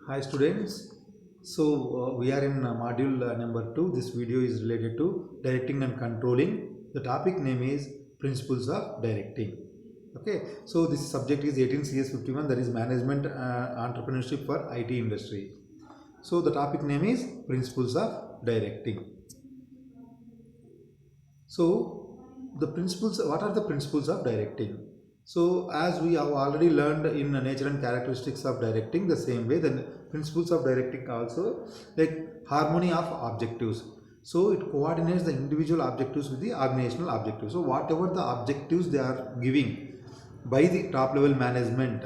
Hi students. We are in module number 2. This video is related to directing and controlling. The topic name is principles of directing. Okay. So this subject is 18 CS 51, that is management entrepreneurship for IT industry. So the topic name is principles of directing. So the principles, what are the principles of directing? So as we have already learned in nature and characteristics of directing, the same way the principles of directing also, like harmony of objectives. So it coordinates the individual objectives with the organizational objectives. So whatever the objectives they are giving by the top level management,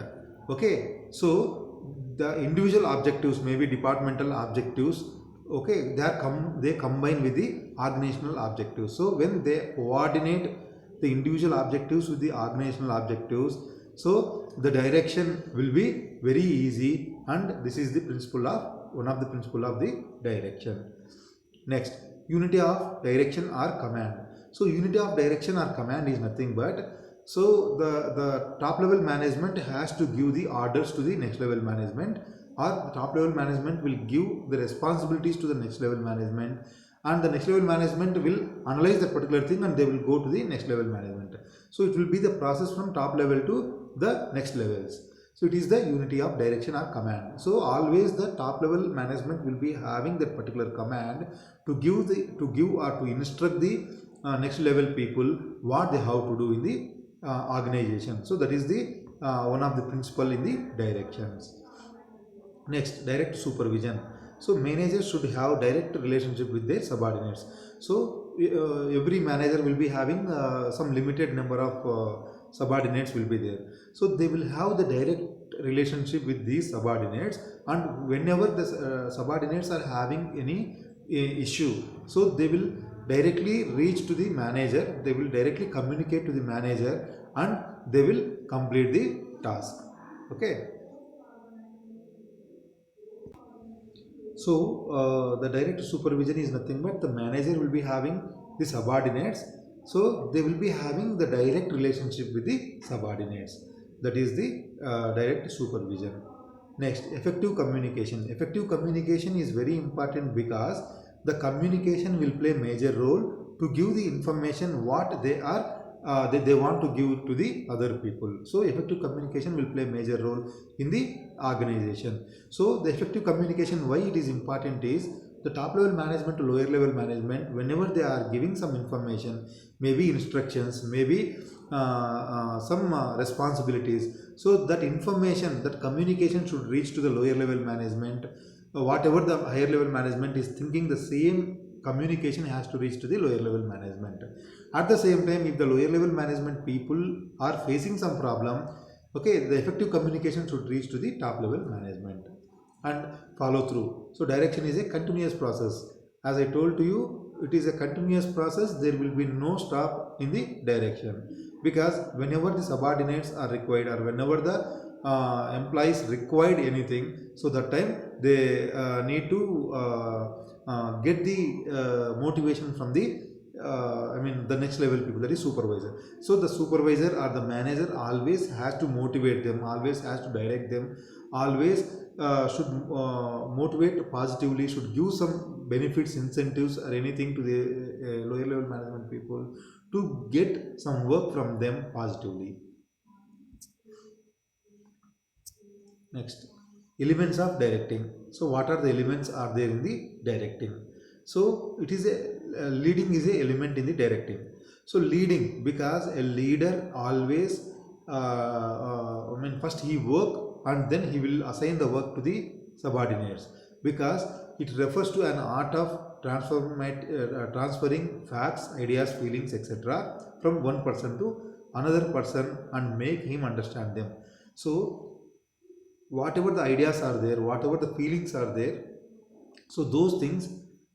okay, so the individual objectives may be departmental objectives, okay, they combine with the organizational objectives. So when they coordinate the individual objectives with the organizational objectives, so the direction will be very easy, and this is the principle of one of the principle of the direction. Next, unity of direction or command. So unity of direction or command is nothing but, so the top level management has to give the orders to the next level management, or the top level management will give the responsibilities to the next level management, and the next level management will analyze that particular thing and they will go to the next level management. So it will be the process from top level to the next levels. So it is the unity of direction or command. So always the top level management will be having that particular command to give or to instruct the next level people what they have to do in the organization. So that is the one of the principle in the directions. Next, direct supervision. So managers should have direct relationship with their subordinates. So every manager will be having some limited number of subordinates will be there. So they will have the direct relationship with these subordinates, and whenever the subordinates are having any issue, so they will directly reach to the manager, they will directly communicate to the manager, and they will complete the task. Okay. So the direct supervision is nothing but the manager will be having the subordinates. So they will be having the direct relationship with the subordinates. That is the direct supervision. Next, effective communication. Effective communication is very important because the communication will play major role to give the information what they want to give to the other people. So effective communication will play major role in the organization. So the effective communication, why it is important is, the top level management to lower level management, whenever they are giving some information, maybe instructions, maybe some responsibilities, so that information, that communication should reach to the lower level management. Whatever the higher level management is thinking, the same communication has to reach to the lower level management. At the same time, if the lower level management people are facing some problem, okay, the effective communication should reach to the top level management and follow through. So direction is a continuous process. As I told to you, it is a continuous process. There will be no stop in the direction, because whenever the subordinates are required, or whenever the employees required anything, so that time they need to get the motivation from the the next level people, that is supervisor. So the supervisor or the manager always has to motivate them, always has to direct them, always should motivate positively, should give some benefits, incentives or anything to the lower level management people to get some work from them positively. Next, elements of directing. So what are the elements are there in the directing? So it is a leading is a element in the directing. So leading, because a leader always first he work and then he will assign the work to the subordinates, because it refers to an art of transferring facts, ideas, feelings, etc. from one person to another person and make him understand them. So whatever the ideas are there, whatever the feelings are there, so those things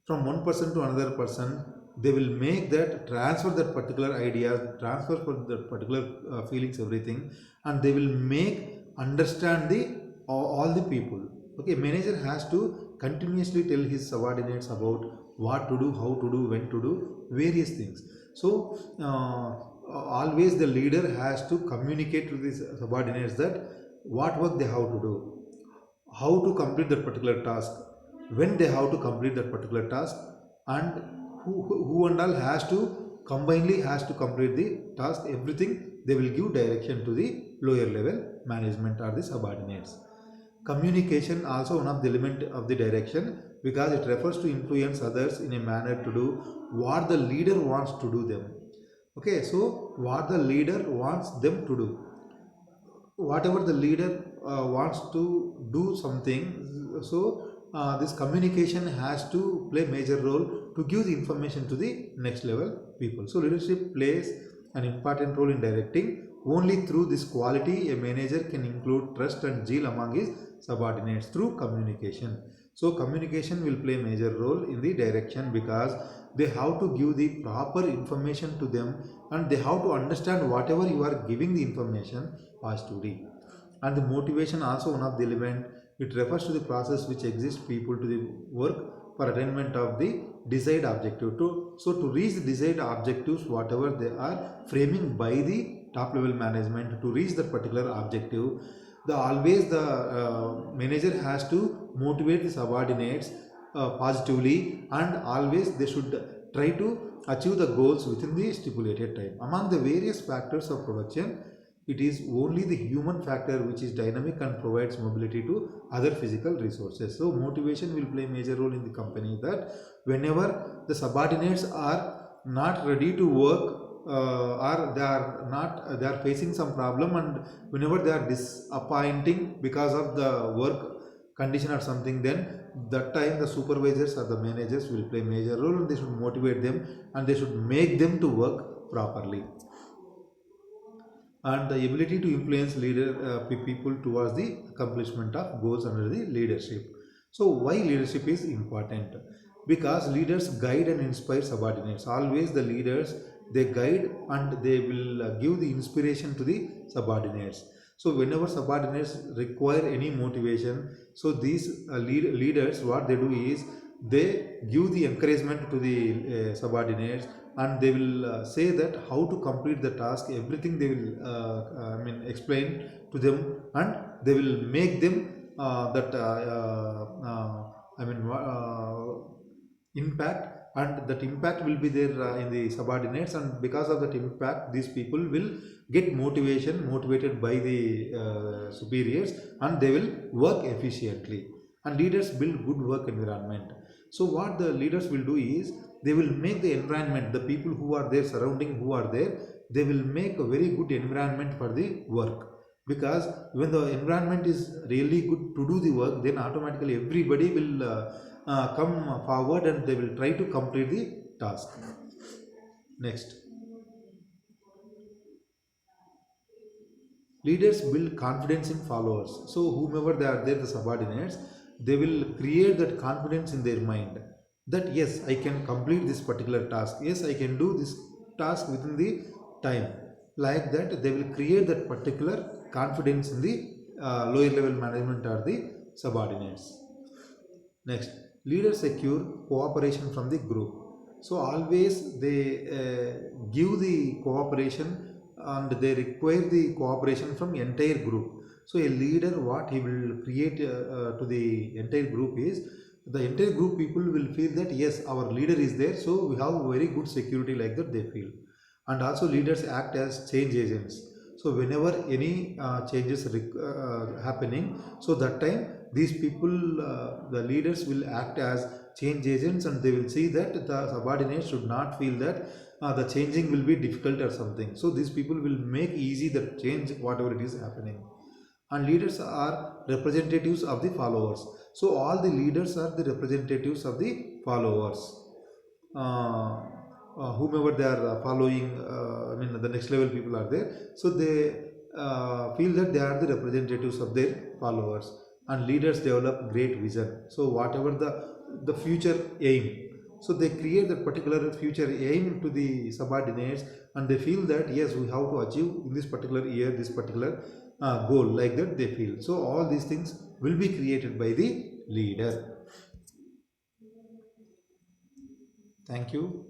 from one person to another person, they will make that transfer that particular ideas, transfer for that particular feelings, everything, and they will make understand the all the people. Okay, manager has to continuously tell his subordinates about what to do, how to do, when to do various things. So always the leader has to communicate to the subordinates that what work they have to do, how to complete that particular task, when they have to complete that particular task, and who and all has to combinedly has to complete the task. Everything they will give direction to the lower level management or the subordinates. Communication also one of the element of the direction, because it refers to influence others in a manner to do what the leader wants to do them. Okay, so what the leader wants them to do, whatever the leader wants to do something, so this communication has to play major role to give the information to the next level people. So leadership plays an important role in directing. Only through this quality a manager can include trust and zeal among his subordinates through communication. So communication will play major role in the direction, because they have to give the proper information to them, and they have to understand whatever you are giving the information positively. And the motivation also one of the element. It refers to the process which exists people to the work for attainment of the desired objective. So to reach the desired objectives, whatever they are framing by the top level management, to reach that particular objective, the manager has to motivate the subordinates positively, and always they should try to achieve the goals within the stipulated time. Among the various factors of production, it is only the human factor which is dynamic and provides mobility to other physical resources. So motivation will play a major role in the company, that whenever the subordinates are not ready to work, or they are facing some problem, and whenever they are disappointing because of the work condition or something, then that time the supervisors or the managers will play major role, and they should motivate them, and they should make them to work properly. And the ability to influence people towards the accomplishment of goals under the leadership. So why leadership is important? Because leaders guide and inspire subordinates. Always the leaders, they guide and they will give the inspiration to the subordinates. So whenever subordinates require any motivation, so these leaders, what they do is they give the encouragement to the subordinates, and they will say that how to complete the task. Everything they will explain to them, and they will make them that impact, and that impact will be there in the subordinates, and because of that impact these people will get motivated by the superiors, and they will work efficiently. And leaders build good work environment. So what the leaders will do is they will make the environment, the people who are there surrounding, who are there, they will make a very good environment for the work. Because when the environment is really good to do the work, then automatically everybody will come forward, and they will try to complete the task. Next, leaders build confidence in followers. So whomever they are there, the subordinates, they will create that confidence in their mind, that yes, I can complete this particular task, yes, I can do this task within the time. Like that, they will create that particular confidence in the lower level management or the subordinates. Next, leaders secure cooperation from the group. So always they give the cooperation, and they require the cooperation from entire group. So a leader, what he will create to the entire group is, the entire group people will feel that yes, our leader is there, so we have very good security, like that they feel. And also leaders act as change agents. So whenever any changes happening, so that time these people, the leaders will act as change agents, and they will see that the subordinates should not feel that the changing will be difficult or something. So these people will make easy the change whatever it is happening. And leaders are representatives of the followers. So all the leaders are the representatives of the followers. Whomever they are following, the next level people are there, so they feel that they are the representatives of their followers. And leaders develop great vision. So whatever the future aim, so they create that particular future aim to the subordinates, and they feel that yes, we have to achieve in this particular year this particular goal, like that they feel. So all these things will be created by the leader. Thank you.